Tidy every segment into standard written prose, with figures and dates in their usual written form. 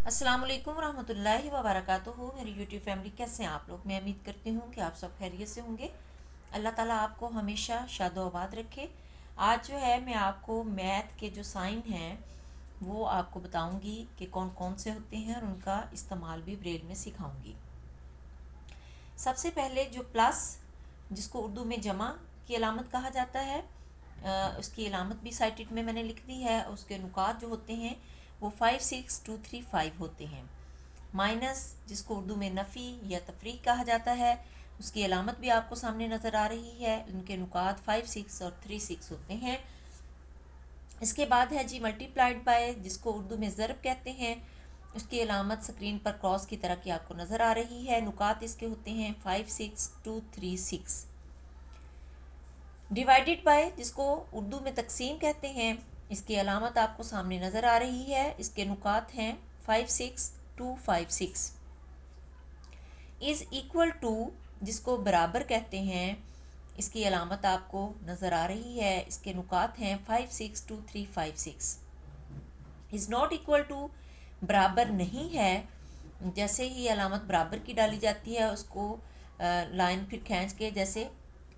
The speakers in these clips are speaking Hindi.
अस्सलाम वालेकुम रहमतुल्लाहि व बरकातुहू। मेरी यूट्यूब फैमिली, कैसे हैं आप लोग। मैं उम्मीद करती हूँ कि आप सब खैरियत से होंगे। अल्लाह ताला आपको हमेशा शादो आबाद रखे। आज जो है मैं आपको मैथ के जो साइन हैं वो आपको बताऊंगी कि कौन कौन से होते हैं और उनका इस्तेमाल भी ब्रेल में सिखाऊंगी। सबसे पहले जो प्लस, जिसको उर्दू में जमा की अलामत कहा जाता है, उसकी अलामत भी साइटेड में मैंने लिख दी है। उसके नुकात जो होते हैं वो 5, 6, 2, 3, 5 होते हैं। माइनस, जिसको उर्दू में नफ़ी या तफरीक कहा जाता है, उसकी अलामत भी आपको सामने नज़र आ रही है। उनके नुकात 5, 6 और 3, 6 होते हैं। इसके बाद है जी मल्टीप्लाइड बाय, जिसको उर्दू में ज़रब कहते हैं। उसकी अलामत स्क्रीन पर क्रॉस की तरह की आपको नज़र आ रही है। नुकात इसके होते हैं 5, 6, 2, 3, 6। डिवाइडेड बाय, जिसको उर्दू में तकसीम कहते हैं, इसकी अलामत आपको सामने नज़र आ रही है। इसके नुकात हैं 5, 6, 2, 5, 6। इज़ इक्वल टू, जिसको बराबर कहते हैं, इसकी अलामत आपको नज़र आ रही है। इसके नुकात हैं 5, 6, 2, 3, 5, 6। इज़ नॉट इक्वल टू, बराबर नहीं है। जैसे ही अलामत बराबर की डाली जाती है उसको लाइन फिर खींच के जैसे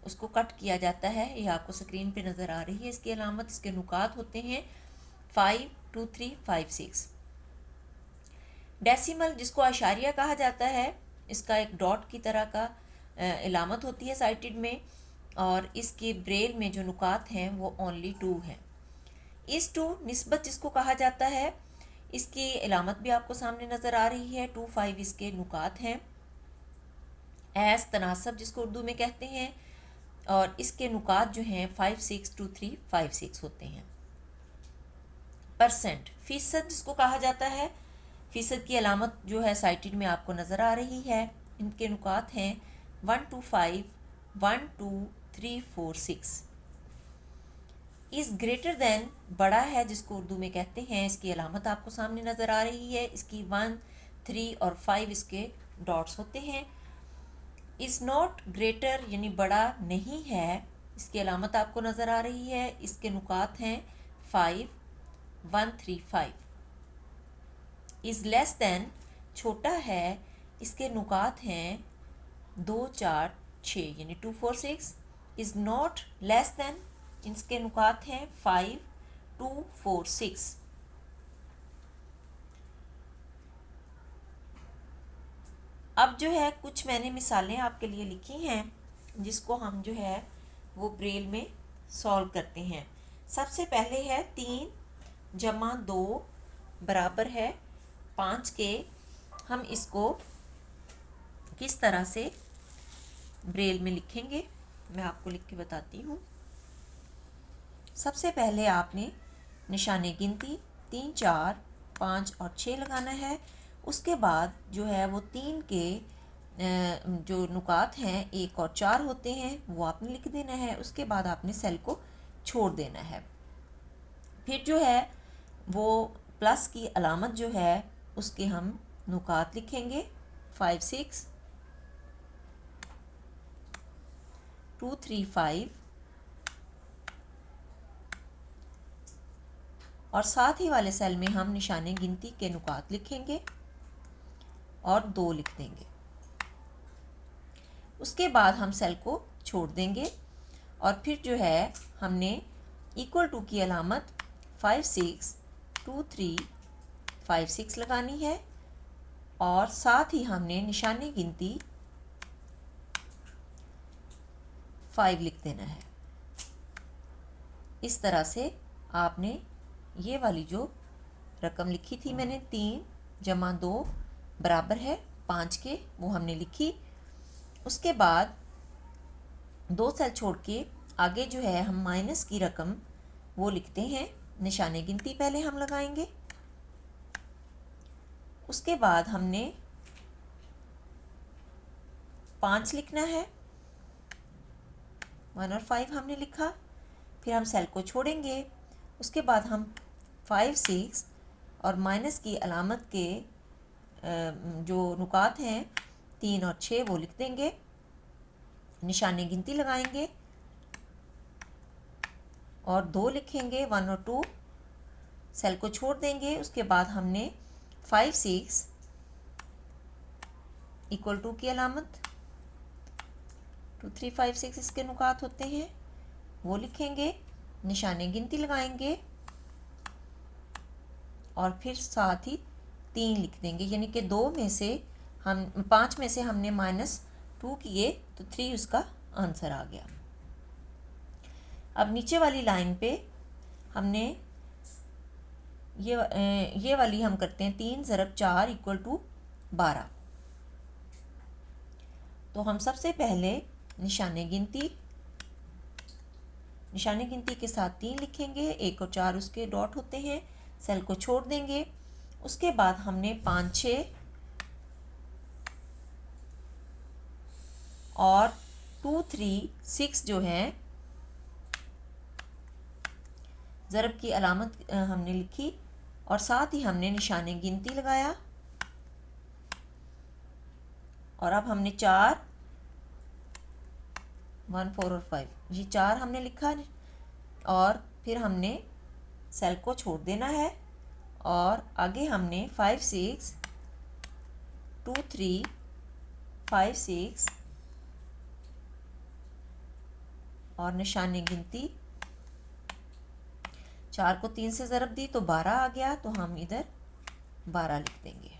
उसको कट किया जाता है। ये आपको स्क्रीन पे नज़र आ रही है इसकी अलामत। इसके नुकात होते हैं 5, 2, 3, 5, 6। डेसिमल, जिसको आशारिया कहा जाता है, इसका एक डॉट की तरह का अलामत होती है साइटेड में, और इसके ब्रेल में जो नुकात हैं वो ओनली 2 हैं। इस टू निस्बत, जिसको कहा जाता है, इसकी अलामत भी आपको सामने नज़र आ रही है। 2, 5 इसके नुकात हैं। एस तनासब, जिसको उर्दू में कहते हैं, और इसके नुकात जो हैं 5, 6, 2, 3, 5, 6 होते हैं। परसेंट, फ़ीसद जिसको कहा जाता है, फ़ीसद की अलामत जो है साइटेड में आपको नज़र आ रही है। इनके नुकात हैं 1, 2, 5, 1, 2, 3, 4, 6। इज़ ग्रेटर दैन, बड़ा है जिसको उर्दू में कहते हैं, इसकी अलामत आपको सामने नज़र आ रही है। इसकी 1, 3 और 5 इसके डॉट्स होते हैं। इज़ नॉट ग्रेटर, यानी बड़ा नहीं है, इसकी अलामत आपको नज़र आ रही है। इसके नुकात हैं 5, 1, 3, 5। इज़ लेस दैन, छोटा है, इसके नुकात हैं 2, 4, 6, यानी 2, 4, 6। इज़ नॉट लेस दैन, इसके नुकात हैं 5, 2, 4, 6। अब जो है कुछ मैंने मिसालें आपके लिए लिखी हैं जिसको हम जो है वो ब्रेल में सॉल्व करते हैं। सबसे पहले है 3 जमा 2 बराबर है 5 के। हम इसको किस तरह से ब्रेल में लिखेंगे मैं आपको लिख के बताती हूँ। सबसे पहले आपने निशाने गिनती 3, 4, 5 और 6 लगाना है। उसके बाद जो है वो 3 के जो नुकात हैं 1 और 4 होते हैं वो आपने लिख देना है। उसके बाद आपने सेल को छोड़ देना है। फिर जो है वो प्लस की अलामत जो है उसके हम नुकात लिखेंगे 5, 6, 2, 3, 5, और साथ ही वाले सेल में हम निशाने गिनती के नुकात लिखेंगे और 2 लिख देंगे। उसके बाद हम सेल को छोड़ देंगे और फिर जो है हमने इक्वल टू की अलामत 5, 6, 2, 3, 5, 6 लगानी है और साथ ही हमने निशाने गिनती 5 लिख देना है। इस तरह से आपने ये वाली जो रकम लिखी थी मैंने 3 जमा 2 बराबर है 5 के, वो हमने लिखी। उसके बाद 2 सेल छोड़ के आगे जो है हम माइनस की रकम वो लिखते हैं। निशाने गिनती पहले हम लगाएंगे। उसके बाद हमने 5 लिखना है, 1 और 5 हमने लिखा। फिर हम सेल को छोड़ेंगे। उसके बाद हम 5, 6 और माइनस की अलामत के जो नुकात हैं 3 और 6 वो लिख देंगे। निशाने गिनती लगाएंगे और 2 लिखेंगे, 1 और 2। सेल को छोड़ देंगे। उसके बाद हमने 5 6 इक्वल टू की अलामत 2 3 5 6 इसके नुकात होते हैं वो लिखेंगे, निशाने गिनती लगाएंगे और फिर साथ ही 3 लिख देंगे, यानी कि 2 में से हम 5 में से हमने -2 किए तो 3 उसका आंसर आ गया। अब नीचे वाली लाइन पे हमने ये वाली हम करते हैं 3 ज़रब 4 इक्वल टू 12। तो हम सबसे पहले निशाने गिनती के साथ 3 लिखेंगे, 1 और 4 उसके डॉट होते हैं, सेल को छोड़ देंगे। उसके बाद हमने 5 6 और 2 3 6 जो है ज़रब की अलामत हमने लिखी और साथ ही हमने निशाने गिनती लगाया। और अब हमने 4 1 4 और 5 ये 4 हमने लिखा और फिर हमने सेल को छोड़ देना है और आगे हमने 5 6 2 3 5 6 और निशाने गिनती 4 को 3 से ज़रब दी तो 12 आ गया, तो हम इधर 12 लिख देंगे।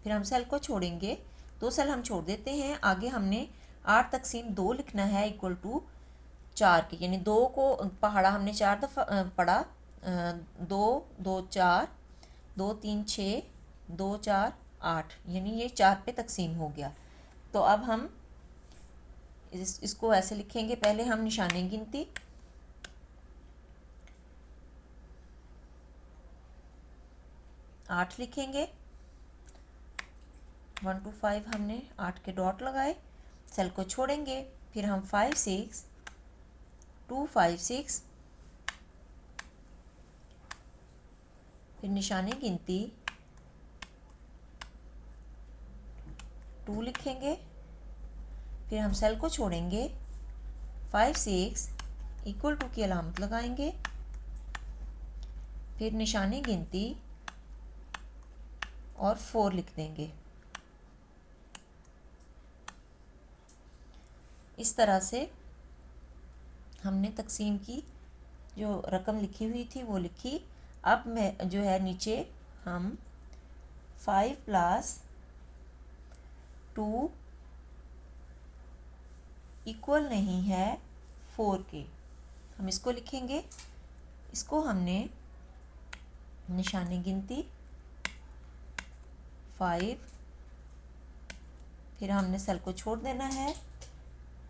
फिर हम सेल को छोड़ेंगे, 2 सेल हम छोड़ देते हैं। आगे हमने 8 तकसीम 2 लिखना है इक्वल टू 4 के, यानी 2 को पहाड़ा हमने 4 दफ़ा पढ़ा, 2 2 4 2 3 6 2 4 8, यानी ये 4 पे तकसीम हो गया। तो अब हम इसको ऐसे लिखेंगे, पहले हम निशाने गिनती 8 लिखेंगे, 1 2 5 हमने 8 के डॉट लगाए, सेल को छोड़ेंगे। फिर हम 5 6 2 5 6 फिर निशाने गिनती 2 लिखेंगे, फिर हम सेल को छोड़ेंगे, 5 6 इक्वल टू की अलामत लगाएंगे, फिर निशाने गिनती और 4 लिख देंगे। इस तरह से हमने तकसीम की जो रकम लिखी हुई थी वो लिखी। अब मैं जो है नीचे हम 5 + 2 इक्वल नहीं है 4 के, हम इसको लिखेंगे। इसको हमने निशाने गिनती 5, फिर हमने सेल को छोड़ देना है,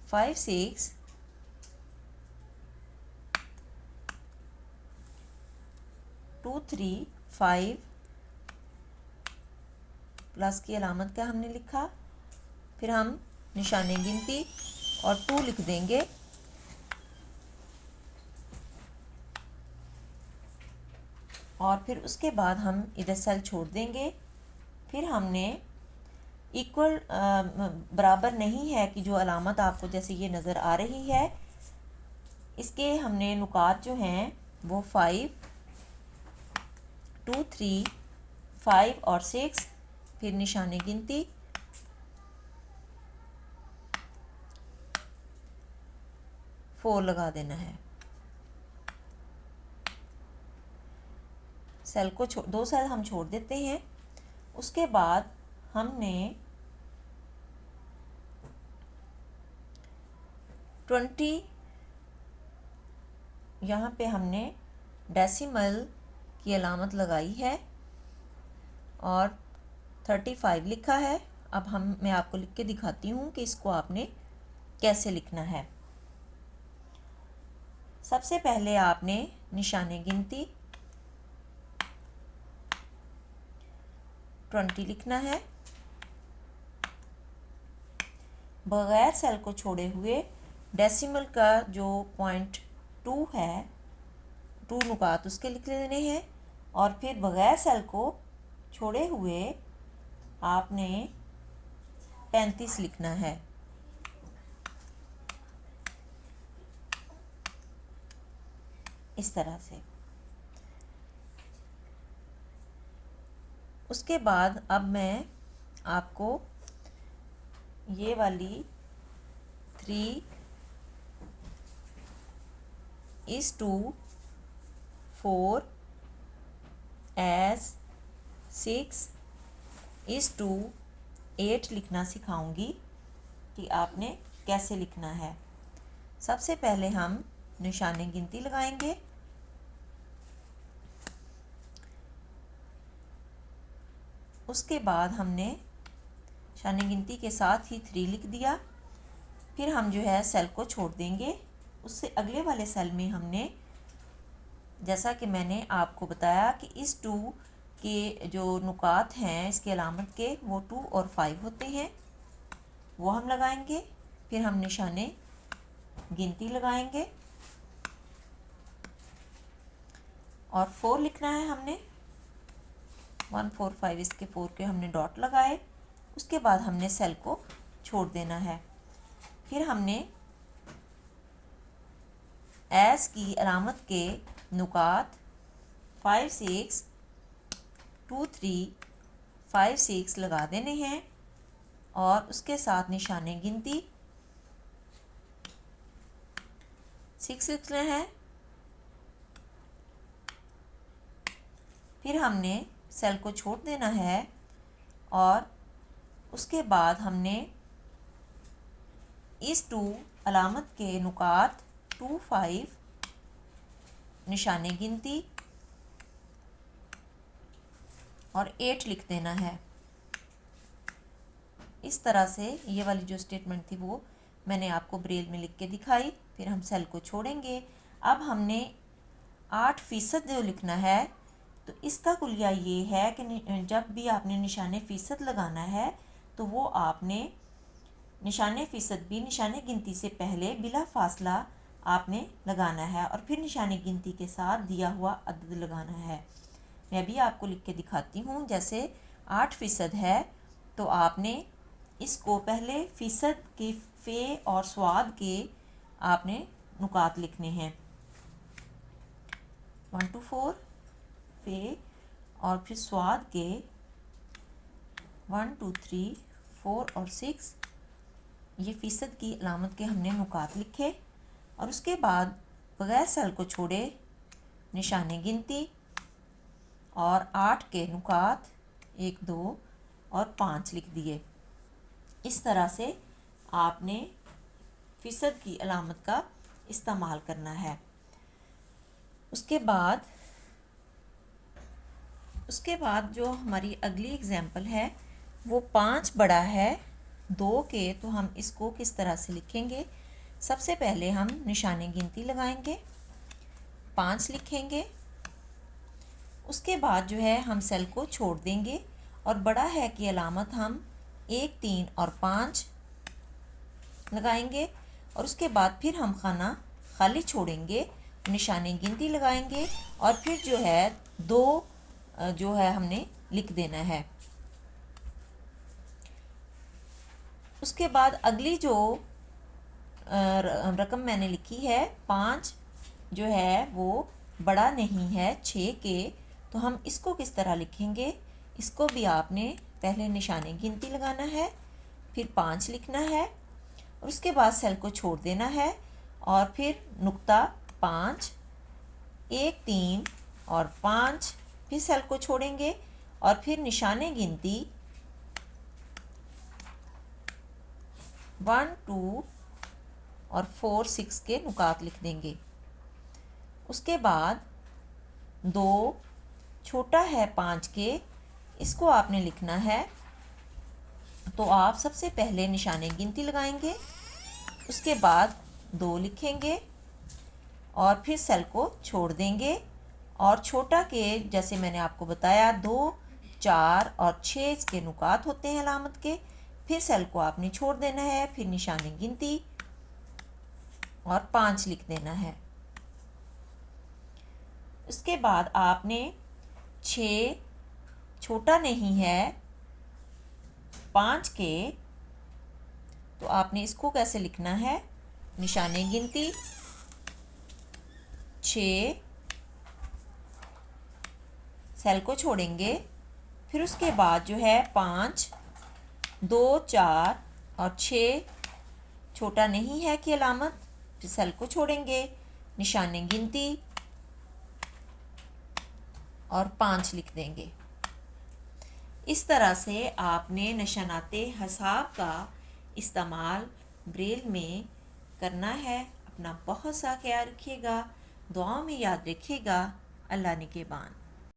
5 6 2 3 5 प्लस की अलामत का हमने लिखा, फिर हम निशाने गिनती और 2 लिख देंगे। और फिर उसके बाद हम इधर सेल छोड़ देंगे। फिर हमने इक्वल बराबर नहीं है कि जो अलामत आपको जैसे ये नज़र आ रही है, इसके हमने नुकात जो हैं वो 5 2 3 5 और 6, फिर निशाने गिनती फोर लगा देना है। सेल को 2 सेल हम छोड़ देते हैं। उसके बाद हमने 20 यहाँ पे हमने डेसिमल की अलामत लगाई है और 35 लिखा है। अब मैं आपको लिख के दिखाती हूँ कि इसको आपने कैसे लिखना है। सबसे पहले आपने निशाने गिनती 20 लिखना है, बगैर सेल को छोड़े हुए डेसिमल का जो 0.2 है 2 नुकात उसके लिख लेने हैं, और फिर बगैर सेल को छोड़े हुए आपने 35 लिखना है। इस तरह से उसके बाद अब मैं आपको ये वाली 3:4 as 6:8 लिखना सिखाऊंगी कि आपने कैसे लिखना है। सबसे पहले हम निशाने गिनती लगाएंगे। उसके बाद हमने निशाने गिनती के साथ ही 3 लिख दिया। फिर हम जो है सेल को छोड़ देंगे। उससे अगले वाले सेल में हमने, जैसा कि मैंने आपको बताया कि इस 2 के जो नुकात हैं इसके अलामत के, वो 2 और 5 होते हैं, वो हम लगाएंगे। फिर हम निशाने गिनती लगाएंगे और 4 लिखना है हमने। 1 4 5 इसके 4 के हमने डॉट लगाए। उसके बाद हमने सेल को छोड़ देना है। फिर हमने एस की अलामत के नुकात 5 6 2 3 5 6 लगा देने हैं और उसके साथ निशाने गिनती 6 लिखना है। फिर हमने सेल को छोड़ देना है और उसके बाद हमने इस 2 अलामत के नुकात 2 5 निशाने गिनती और 8 लिख देना है। इस तरह से ये वाली जो स्टेटमेंट थी वो मैंने आपको ब्रेल में लिख के दिखाई। फिर हम सेल को छोड़ेंगे। अब हमने 8% जो लिखना है, तो इसका कुलिया ये है कि जब भी आपने निशाने फ़ीसद लगाना है तो वो आपने निशाने फ़ीसद भी निशाने गिनती से पहले बिला फासला आपने लगाना है और फिर निशाने गिनती के साथ दिया हुआ अदद लगाना है। मैं भी आपको लिख के दिखाती हूँ। जैसे 8% है तो आपने इसको पहले फ़ीसद के फ़े और स्वाद के आपने नुकात लिखने हैं। 1 to 4 फ़े और फिर स्वाद के 1 2 3 4 और 6, ये फ़ीसद की अलामत के हमने नुकात लिखे। और उसके बाद बगैर सेल को छोड़े निशाने गिनती और 8 के नुकात 1 2 और 5 लिख दिए। इस तरह से आपने फ़ीसद की अलामत का इस्तेमाल करना है। उसके बाद जो हमारी अगली एग्जाम्पल है वो 5 बड़ा है 2 के, तो हम इसको किस तरह से लिखेंगे। सबसे पहले हम निशाने गिनती लगाएंगे, 5 लिखेंगे। उसके बाद जो है हम सेल को छोड़ देंगे और बड़ा है की अलामत हम 1 3 और 5 लगाएंगे। और उसके बाद फिर हम खाना खाली छोड़ेंगे, निशाने गिनती लगाएंगे और फिर जो है 2 जो है हमने लिख देना है। उसके बाद अगली जो रकम मैंने लिखी है 5 जो है वो बड़ा नहीं है 6 के, तो हम इसको किस तरह लिखेंगे। इसको भी आपने पहले निशाने गिनती लगाना है, फिर 5 लिखना है और उसके बाद सेल को छोड़ देना है और फिर नुक्ता 5 1 3 और 5, फिर सेल को छोड़ेंगे और फिर निशाने गिनती 1 2 और 4 6 के नुकात लिख देंगे। उसके बाद 2 छोटा है 5 के, इसको आपने लिखना है। तो आप सबसे पहले निशाने गिनती लगाएंगे, उसके बाद 2 लिखेंगे और फिर सेल को छोड़ देंगे और छोटा के जैसे मैंने आपको बताया 2 4 और 6 इसके नुकात होते हैं अलामत के। फिर सेल को आपने छोड़ देना है, फिर निशाने गिनती और 5 लिख देना है। उसके बाद आपने 6 छोटा नहीं है 5 के, तो आपने इसको कैसे लिखना है। निशाने गिनती 6, सेल को छोड़ेंगे, फिर उसके बाद जो है 5, 2, 4 और 6 छोटा नहीं है कि अलामत, फिर सेल को छोड़ेंगे, निशान गिनती और 5 लिख देंगे। इस तरह से आपने निशानाते हिसाब का इस्तेमाल ब्रेल में करना है। अपना बहुत सा ख्याल रखिएगा, दुआओं में याद रखिएगा। अल्लाह निगहबान।